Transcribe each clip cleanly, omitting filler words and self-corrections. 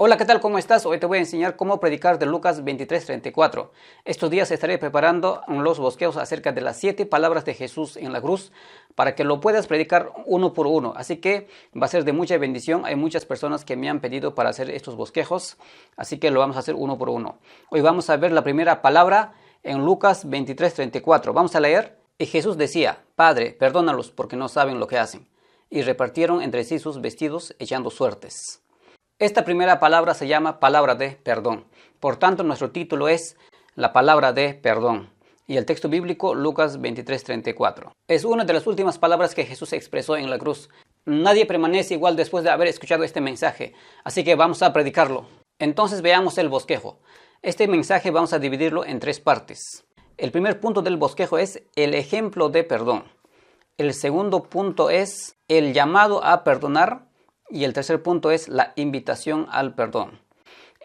Hola, ¿qué tal? ¿Cómo estás? Hoy te voy a enseñar cómo predicar de Lucas 23:34. Estos días estaré preparando los bosquejos acerca de las 7 palabras de Jesús en la cruz para que lo puedas predicar uno por uno. Así que va a ser de mucha bendición. Hay muchas personas que me han pedido para hacer estos bosquejos, así que lo vamos a hacer uno por uno. Hoy vamos a ver la primera palabra en Lucas 23:34. Vamos a leer. Y Jesús decía: Padre, perdónalos porque no saben lo que hacen. Y repartieron entre sí sus vestidos echando suertes. Esta primera palabra se llama palabra de perdón. Por tanto, nuestro título es la palabra de perdón. Y el texto bíblico, Lucas 23:34. Es una de las últimas palabras que Jesús expresó en la cruz. Nadie permanece igual después de haber escuchado este mensaje, así que vamos a predicarlo. Entonces veamos el bosquejo. Este mensaje vamos a dividirlo en 3 partes. El primer punto del bosquejo es el ejemplo de perdón. El segundo punto es el llamado a perdonar. Y el tercer punto es la invitación al perdón.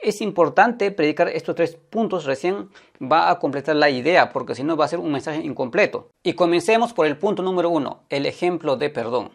Es importante predicar estos 3 puntos, recién va a completar la idea, porque si no va a ser un mensaje incompleto. Y comencemos por el punto número 1, el ejemplo de perdón.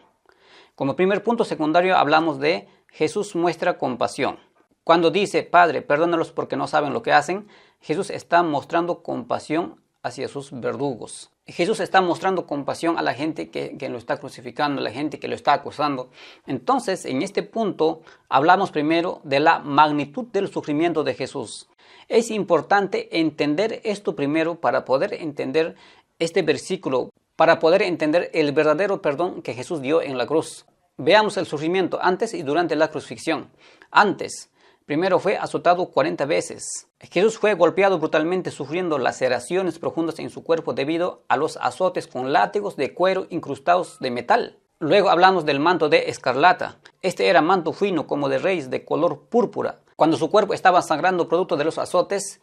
Como primer punto secundario hablamos de Jesús muestra compasión. Cuando dice, Padre, perdónalos porque no saben lo que hacen, Jesús está mostrando compasión hacia sus verdugos. Jesús está mostrando compasión a la gente que lo está crucificando, a la gente que lo está acusando. Entonces, en este punto, hablamos primero de la magnitud del sufrimiento de Jesús. Es importante entender esto primero para poder entender este versículo, para poder entender el verdadero perdón que Jesús dio en la cruz. Veamos el sufrimiento antes y durante la crucifixión. Antes, primero fue azotado 40 veces. Jesús fue golpeado brutalmente, sufriendo laceraciones profundas en su cuerpo debido a los azotes con látigos de cuero incrustados de metal. Luego hablamos del manto de escarlata. Este era manto fino como de reyes de color púrpura. Cuando su cuerpo estaba sangrando producto de los azotes,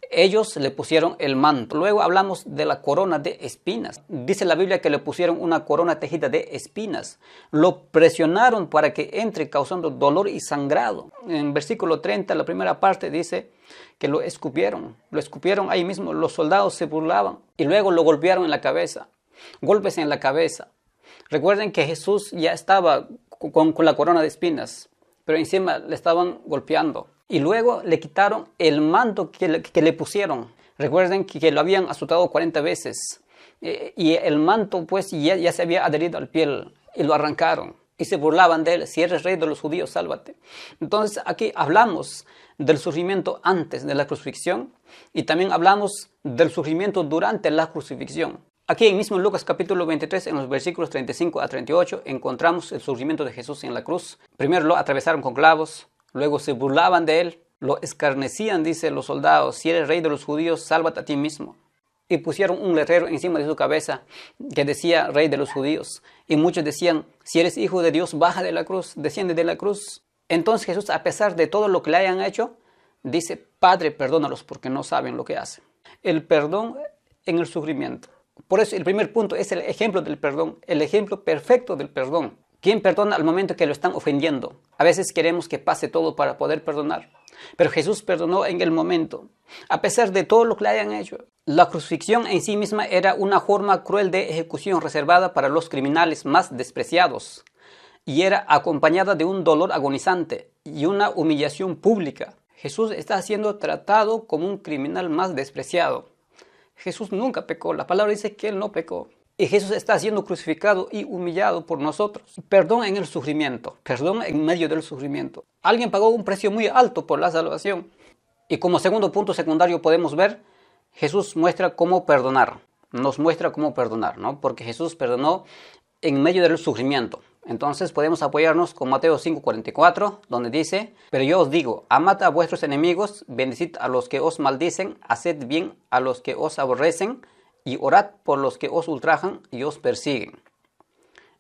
ellos le pusieron el manto. Luego hablamos de la corona de espinas. Dice la Biblia que le pusieron una corona tejida de espinas. Lo presionaron para que entre causando dolor y sangrado. En versículo 30, la primera parte dice que lo escupieron. Lo escupieron ahí mismo. Los soldados se burlaban y luego lo golpearon en la cabeza. Golpes en la cabeza. Recuerden que Jesús ya estaba con la corona de espinas, pero encima le estaban golpeando. Y luego le quitaron el manto que le pusieron. Recuerden que lo habían azotado 40 veces. Y el manto pues ya se había adherido al piel. Y lo arrancaron. Y se burlaban de él. Si eres rey de los judíos, sálvate. Entonces aquí hablamos del sufrimiento antes de la crucifixión. Y también hablamos del sufrimiento durante la crucifixión. Aquí en mismo Lucas capítulo 23, en los versículos 35 a 38, encontramos el sufrimiento de Jesús en la cruz. Primero lo atravesaron con clavos. Luego se burlaban de él, lo escarnecían, dice los soldados, si eres rey de los judíos, sálvate a ti mismo. Y pusieron un letrero encima de su cabeza que decía rey de los judíos. Y muchos decían, si eres hijo de Dios, baja de la cruz, desciende de la cruz. Entonces Jesús, a pesar de todo lo que le hayan hecho, dice, Padre, perdónalos porque no saben lo que hacen. El perdón en el sufrimiento. Por eso el primer punto es el ejemplo del perdón, el ejemplo perfecto del perdón. ¿Quién perdona al momento que lo están ofendiendo? A veces queremos que pase todo para poder perdonar. Pero Jesús perdonó en el momento, a pesar de todo lo que le hayan hecho. La crucifixión en sí misma era una forma cruel de ejecución reservada para los criminales más despreciados. Y era acompañada de un dolor agonizante y una humillación pública. Jesús está siendo tratado como un criminal más despreciado. Jesús nunca pecó. La palabra dice que Él no pecó. Y Jesús está siendo crucificado y humillado por nosotros. Perdón en el sufrimiento. Perdón en medio del sufrimiento. Alguien pagó un precio muy alto por la salvación. Y como segundo punto secundario podemos ver, Jesús muestra cómo perdonar. Nos muestra cómo perdonar, ¿no? Porque Jesús perdonó en medio del sufrimiento. Entonces podemos apoyarnos con Mateo 5:44, donde dice, pero yo os digo, amad a vuestros enemigos, bendecid a los que os maldicen, haced bien a los que os aborrecen, y orad por los que os ultrajan y os persiguen.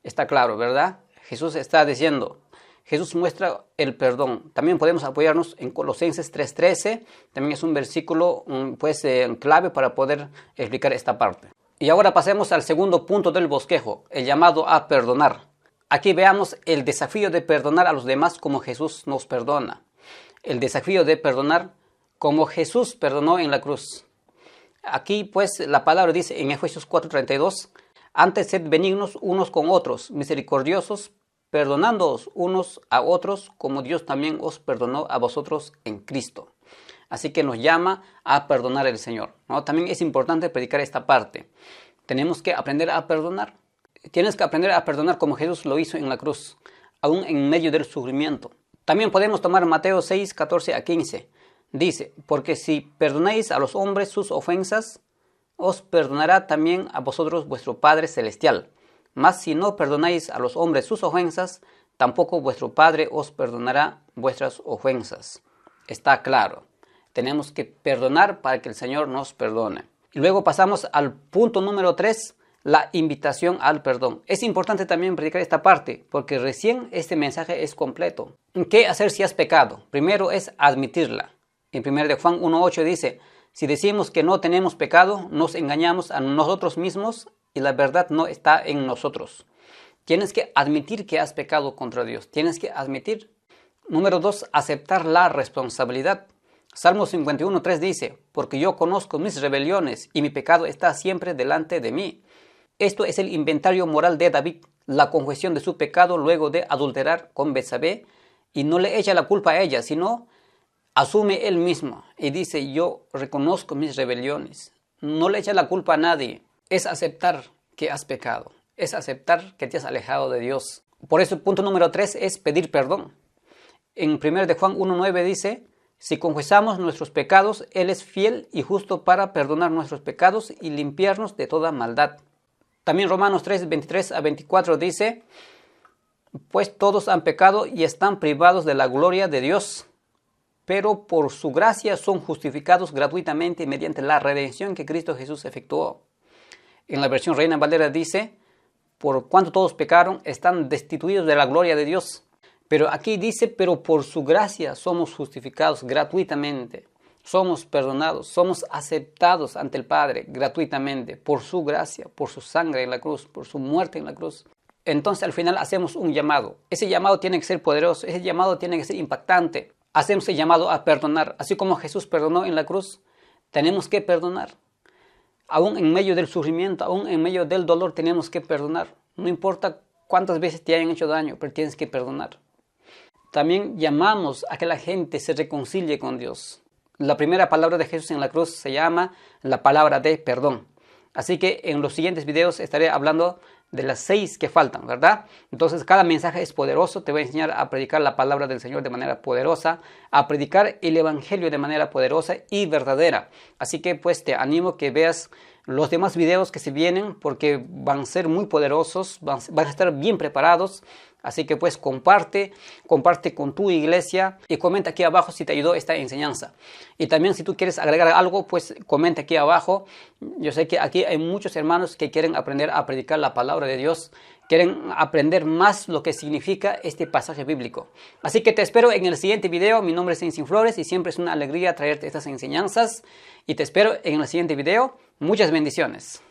Está claro, ¿verdad? Jesús está diciendo, Jesús muestra el perdón. También podemos apoyarnos en Colosenses 3:13. También es un versículo clave para poder explicar esta parte. Y ahora pasemos al segundo punto del bosquejo, el llamado a perdonar. Aquí veamos el desafío de perdonar a los demás como Jesús nos perdona. El desafío de perdonar como Jesús perdonó en la cruz. Aquí pues la palabra dice en Efesios 4:32, antes sed benignos unos con otros, misericordiosos, perdonándoos unos a otros como Dios también os perdonó a vosotros en Cristo. Así que nos llama a perdonar el Señor, ¿no? También es importante predicar esta parte. Tenemos que aprender a perdonar. Tienes que aprender a perdonar como Jesús lo hizo en la cruz, aún en medio del sufrimiento. También podemos tomar Mateo 6, 14 a 15. Dice, porque si perdonáis a los hombres sus ofensas, os perdonará también a vosotros vuestro Padre Celestial. Mas si no perdonáis a los hombres sus ofensas, tampoco vuestro Padre os perdonará vuestras ofensas. Está claro. Tenemos que perdonar para que el Señor nos perdone. Y luego pasamos al punto número 3, la invitación al perdón. Es importante también predicar esta parte, porque recién este mensaje es completo. ¿Qué hacer si has pecado? Primero es admitirla. En 1 de Juan 1:8 dice, si decimos que no tenemos pecado, nos engañamos a nosotros mismos y la verdad no está en nosotros. Tienes que admitir que has pecado contra Dios. Tienes que admitir. Número 2, aceptar la responsabilidad. Salmo 51:3 dice, porque yo conozco mis rebeliones y mi pecado está siempre delante de mí. Esto es el inventario moral de David, la confesión de su pecado luego de adulterar con Betsabé, y no le echa la culpa a ella, sino asume él mismo y dice, yo reconozco mis rebeliones. No le echa la culpa a nadie. Es aceptar que has pecado, es aceptar que te has alejado de Dios. Por eso el punto número 3 es pedir perdón. En 1 de Juan 1:9 dice, si confesamos nuestros pecados, Él es fiel y justo para perdonar nuestros pecados y limpiarnos de toda maldad. También Romanos 3, 23 a 24 dice, pues todos han pecado y están privados de la gloria de Dios, pero por su gracia son justificados gratuitamente mediante la redención que Cristo Jesús efectuó. En la versión Reina Valera dice, por cuanto todos pecaron, están destituidos de la gloria de Dios. Pero aquí dice, pero por su gracia somos justificados gratuitamente. Somos perdonados, somos aceptados ante el Padre gratuitamente por su gracia, por su sangre en la cruz, por su muerte en la cruz. Entonces al final hacemos un llamado. Ese llamado tiene que ser poderoso, ese llamado tiene que ser impactante. Hacemos el llamado a perdonar. Así como Jesús perdonó en la cruz, tenemos que perdonar. Aún en medio del sufrimiento, aún en medio del dolor, tenemos que perdonar. No importa cuántas veces te hayan hecho daño, pero tienes que perdonar. También llamamos a que la gente se reconcilie con Dios. La primera palabra de Jesús en la cruz se llama la palabra de perdón. Así que en los siguientes videos estaré hablando de las 6 que faltan, ¿verdad? Entonces cada mensaje es poderoso. Te voy a enseñar a predicar la palabra del Señor de manera poderosa, a predicar el Evangelio de manera poderosa y verdadera. Así que pues te animo que veas los demás videos que se vienen porque van a ser muy poderosos, van a estar bien preparados. Así que pues comparte con tu iglesia y comenta aquí abajo si te ayudó esta enseñanza. Y también si tú quieres agregar algo, pues comenta aquí abajo. Yo sé que aquí hay muchos hermanos que quieren aprender a predicar la palabra de Dios, quieren aprender más lo que significa este pasaje bíblico. Así que te espero en el siguiente video. Mi nombre es Ensin Flores y siempre es una alegría traerte estas enseñanzas. Y te espero en el siguiente video. Muchas bendiciones.